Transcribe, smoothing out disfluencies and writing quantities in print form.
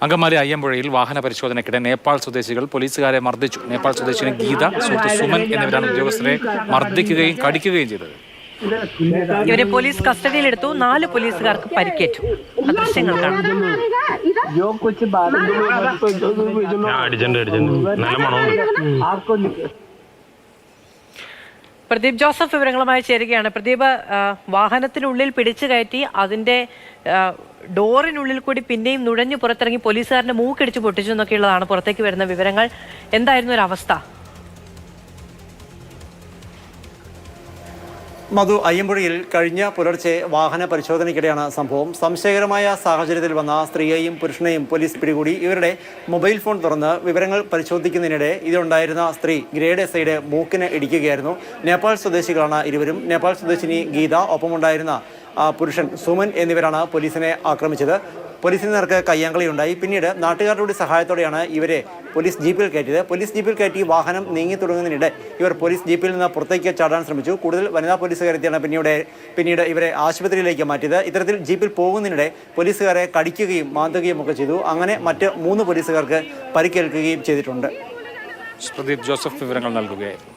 അങ്കമാലി അയ്യമ്പുഴയിൽ വാഹന പരിശോധനയ്ക്കിടെ നേപ്പാൾ സ്വദേശികൾ പോലീസുകാരെ മർദ്ദിച്ചു. നേപ്പാൾ സ്വദേശിനി ഗീത, സുഹൃത്ത് സുമൻ എന്നിവരാണ് ഉദ്യോഗസ്ഥരെ മർദ്ദിക്കുകയും കടിക്കുകയും ചെയ്തത്. ഇവരെ പോലീസ് കസ്റ്റഡിയിലെടുത്തു. 4 പോലീസുകാർക്ക് പരിക്കേറ്റു. ദൃശ്യങ്ങൾ കാണാം. പ്രദീപ് ജോസഫ് വിവരങ്ങളുമായി ചേരുകയാണ്. പ്രദീപ്, വാഹനത്തിനുള്ളിൽ പിടിച്ചു കയറ്റി അതിന്റെ ഡോറിനുള്ളിൽ കൂടി പിന്നെയും നുഴഞ്ഞു പുറത്തിറങ്ങി പോലീസുകാരന്റെ മൂക്കടിച്ച് പൊട്ടിച്ചു എന്നൊക്കെയുള്ളതാണ് പുറത്തേക്ക് വരുന്ന വിവരങ്ങൾ. എന്തായിരുന്നു ഒരു അവസ്ഥ? മധു, അയ്യമ്പുഴയിൽ കഴിഞ്ഞ പുലർച്ചെ വാഹന പരിശോധനയ്ക്കിടെയാണ് സംഭവം. സംശയകരമായ സാഹചര്യത്തിൽ വന്ന സ്ത്രീയെയും പുരുഷനെയും പോലീസ് പിടികൂടി. ഇവരുടെ മൊബൈൽ ഫോൺ തുറന്ന് വിവരങ്ങൾ പരിശോധിക്കുന്നതിനിടെ ഇതിലുണ്ടായിരുന്ന സ്ത്രീ ഗ്രേഡ് എസ്ഐയുടെ മൂക്കിന് ഇടിക്കുകയായിരുന്നു. നേപ്പാൾ സ്വദേശികളാണ് ഇരുവരും. നേപ്പാൾ സ്വദേശിനി ഗീത, ഒപ്പമുണ്ടായിരുന്ന പുരുഷൻ സുമൻ എന്നിവരാണ് പോലീസിനെ ആക്രമിച്ചത്. പോലീസിന് നേർക്ക് കയ്യാങ്കളിയുണ്ടായി. പിന്നീട് നാട്ടുകാരുടെ കൂടി സഹായത്തോടെയാണ് ഇവരെ പോലീസ് ജീപ്പിൽ കയറ്റിയത്. പോലീസ് ജീപ്പിൽ കയറ്റി വാഹനം നീങ്ങി തുടങ്ങുന്നതിനിടെ ഇവർ പോലീസ് ജീപ്പിൽ നിന്ന് പുറത്തേക്ക് ചാടാൻ ശ്രമിച്ചു. കൂടുതൽ വനിതാ പോലീസുകാരെത്തിയാണ് പിന്നീട് ഇവരെ ആശുപത്രിയിലേക്ക് മാറ്റിയത്. ഇത്തരത്തിൽ ജീപ്പിൽ പോകുന്നതിനിടെ പോലീസുകാരെ കടിക്കുകയും മാന്തുകയും ഒക്കെ ചെയ്തു. അങ്ങനെ മറ്റ് 3 പോലീസുകാർക്ക് പരിക്കേൽക്കുകയും ചെയ്തിട്ടുണ്ട്. പ്രദീപ് ജോസഫ് വിവരങ്ങൾ നൽകുകയായിരുന്നു.